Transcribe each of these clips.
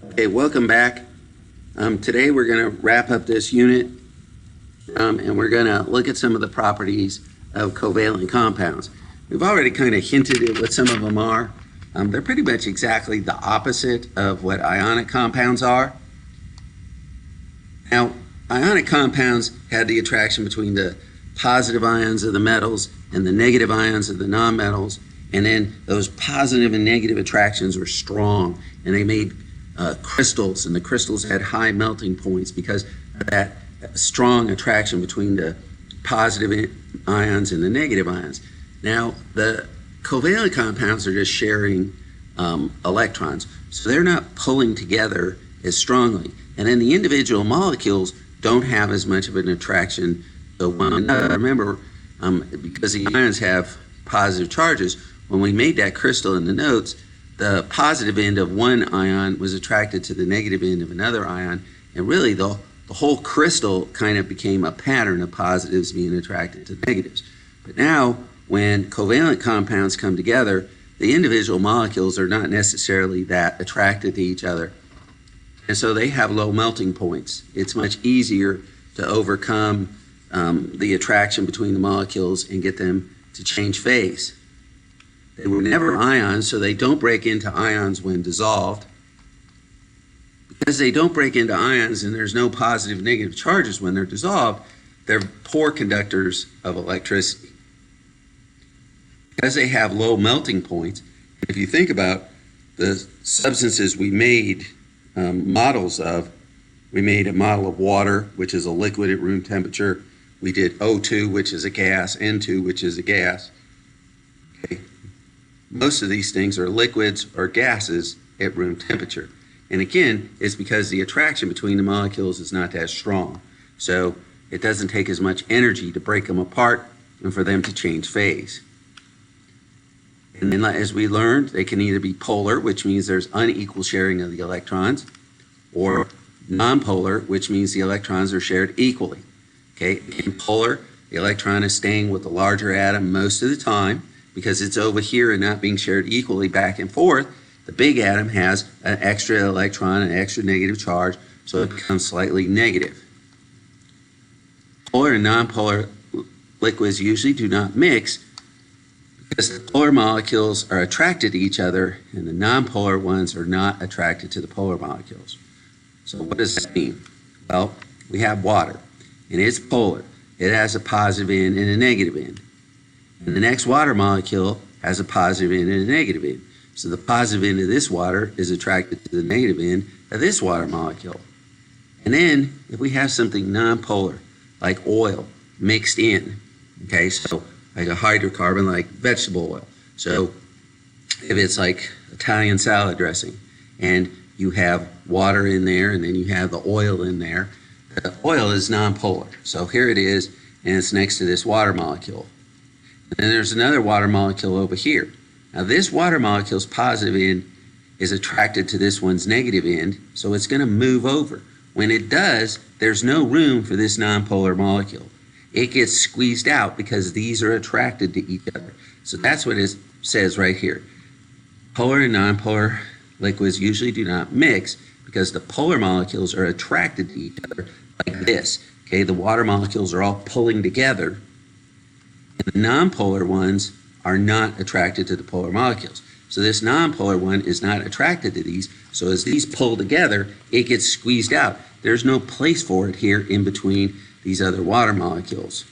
Okay, welcome back. Today we're going to wrap up this unit and we're going to look at some of the properties of covalent compounds. We've already kind of hinted at what some of them are. They're pretty much exactly the opposite of what ionic compounds are. Now, ionic compounds had the attraction between the positive ions of the metals and the negative ions of the nonmetals, and then those positive and negative attractions were strong, and they made crystals, and the crystals had high melting points because of that strong attraction between the positive ions and the negative ions. Now, the covalent compounds are just sharing electrons, so they're not pulling together as strongly, and then the individual molecules don't have as much of an attraction to one another. Remember, because the ions have positive charges, when we made that crystal in the notes, the positive end of one ion was attracted to the negative end of another ion, and really the whole crystal kind of became a pattern of positives being attracted to negatives. But now, when covalent compounds come together, the individual molecules are not necessarily that attracted to each other, and so they have low melting points. It's much easier to overcome the attraction between the molecules and get them to change phase. They were never ions, so they don't break into ions when dissolved. Because they don't break into ions and there's no positive negative charges when they're dissolved, they're poor conductors of electricity. Because they have low melting points, if you think about the substances we made models of, we made a model of water, which is a liquid at room temperature. We did O2, which is a gas, N2, which is a gas. Okay. Most of these things are liquids or gases at room temperature. And again, it's because the attraction between the molecules is not that strong. So it doesn't take as much energy to break them apart and for them to change phase. And then as we learned, they can either be polar, which means there's unequal sharing of the electrons, or nonpolar, which means the electrons are shared equally. Okay, in polar, the electron is staying with the larger atom most of the time because it's over here and not being shared equally back and forth. The big atom has an extra electron, an extra negative charge, so it becomes slightly negative. Polar and nonpolar liquids usually do not mix because the polar molecules are attracted to each other and the nonpolar ones are not attracted to the polar molecules. So what does that mean? Well, we have water, and it's polar. It has a positive end and a negative end. And the next water molecule has a positive end and a negative end. So the positive end of this water is attracted to the negative end of this water molecule. And then if we have something nonpolar, like oil, mixed in, okay, so like a hydrocarbon like vegetable oil. So if it's like Italian salad dressing, and you have water in there, and then you have the oil in there, the oil is nonpolar. So here it is, and it's next to this water molecule. And then there's another water molecule over here. Now this water molecule's positive end is attracted to this one's negative end, so it's going to move over. When it does, there's no room for this nonpolar molecule. It gets squeezed out because these are attracted to each other. So that's what it says right here. Polar and nonpolar liquids usually do not mix because the polar molecules are attracted to each other like this. Okay, the water molecules are all pulling together. And the nonpolar ones are not attracted to the polar molecules. So this nonpolar one is not attracted to these. So as these pull together, it gets squeezed out. There's no place for it here in between these other water molecules.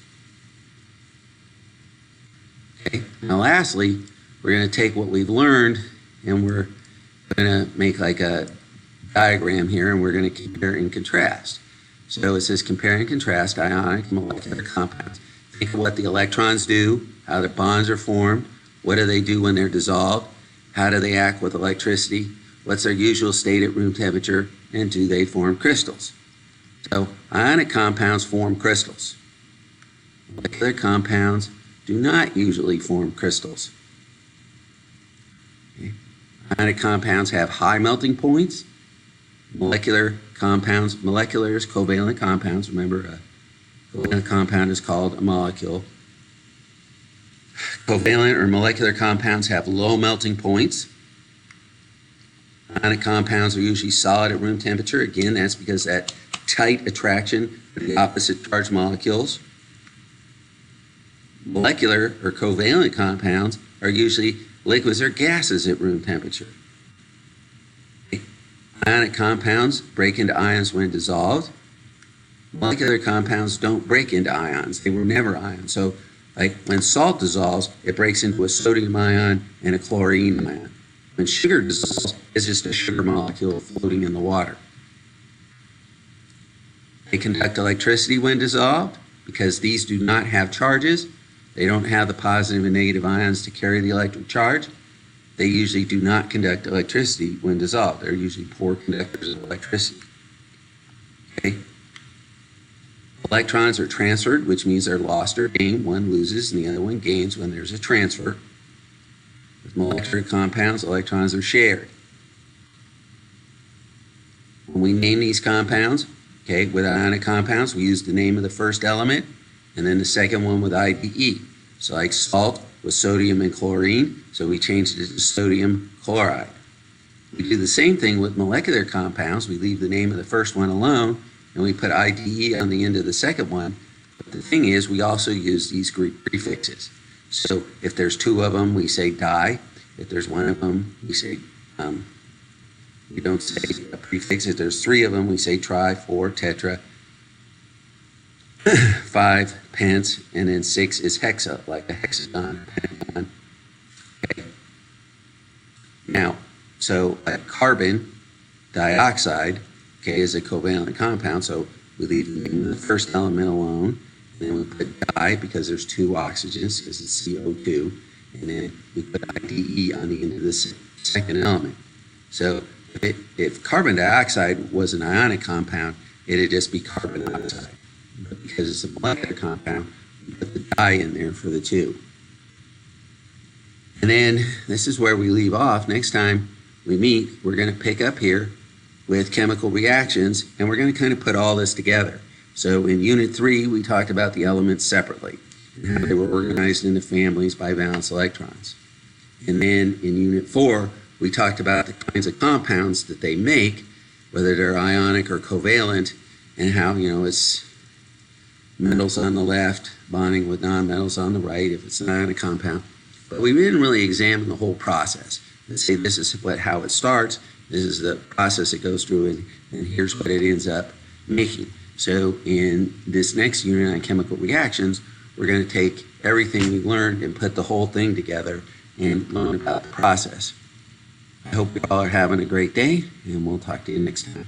Okay, now lastly, we're going to take what we've learned and we're going to make like a diagram here, and we're going to compare and contrast. So it says compare and contrast ionic and molecular compounds. Think of what the electrons do, how the bonds are formed, what do they do when they're dissolved, how do they act with electricity, what's their usual state at room temperature, and do they form crystals? So ionic compounds form crystals. Molecular compounds do not usually form crystals. Okay. Ionic compounds have high melting points. Molecular compounds, molecular is covalent compounds. Remember, a covalent compound is called a molecule. Covalent or molecular compounds have low melting points. Ionic compounds are usually solid at room temperature. Again, that's because that tight attraction of the opposite charged molecules. Molecular or covalent compounds are usually liquids or gases at room temperature. Ionic compounds break into ions when dissolved. Molecular compounds don't break into ions. They were never ions. So, like when salt dissolves, it breaks into a sodium ion and a chlorine ion. When sugar dissolves, it's just a sugar molecule floating in the water. They conduct electricity when dissolved because these do not have charges. They don't have the positive and negative ions to carry the electric charge. They usually do not conduct electricity when dissolved. They're usually poor conductors of electricity. Okay. Electrons are transferred, which means they're lost or gained. One loses and the other one gains when there's a transfer. With molecular compounds, electrons are shared. When we name these compounds, okay, with ionic compounds, we use the name of the first element and then the second one with IDE. So like salt with sodium and chlorine, so we changed it to sodium chloride. We do the same thing with molecular compounds. We leave the name of the first one alone and we put IDE on the end of the second one. But the thing is, we also use these Greek prefixes. So if there's two of them, we say di. If there's one of them, we say, we don't say a prefix. If there's three of them, we say tri, four, tetra, 5, pence, and then 6 is hexa, like a hexagon, pentagon. Okay. Now, so carbon dioxide, okay, is a covalent compound, so we leave the name of the first element alone, and then we put di because there's two oxygens, because it's CO2, and then we put IDE on the end of the second element. So if carbon dioxide was an ionic compound, it'd just be carbon dioxide. But because it's a molecular compound, we put the di in there for the two. And then this is where we leave off. Next time we meet, we're going to pick up here with chemical reactions, and we're going to kind of put all this together. So in Unit 3, we talked about the elements separately and how they were organized into families by valence electrons. And then in Unit 4, we talked about the kinds of compounds that they make, whether they're ionic or covalent, and how, it's metals on the left bonding with nonmetals on the right if it's an ionic compound. But we didn't really examine the whole process and say this is how it starts, this is the process it goes through, and here's what it ends up making. So in this next unit on chemical reactions, we're going to take everything we learned and put the whole thing together and learn about the process. I hope you all are having a great day, and we'll talk to you next time.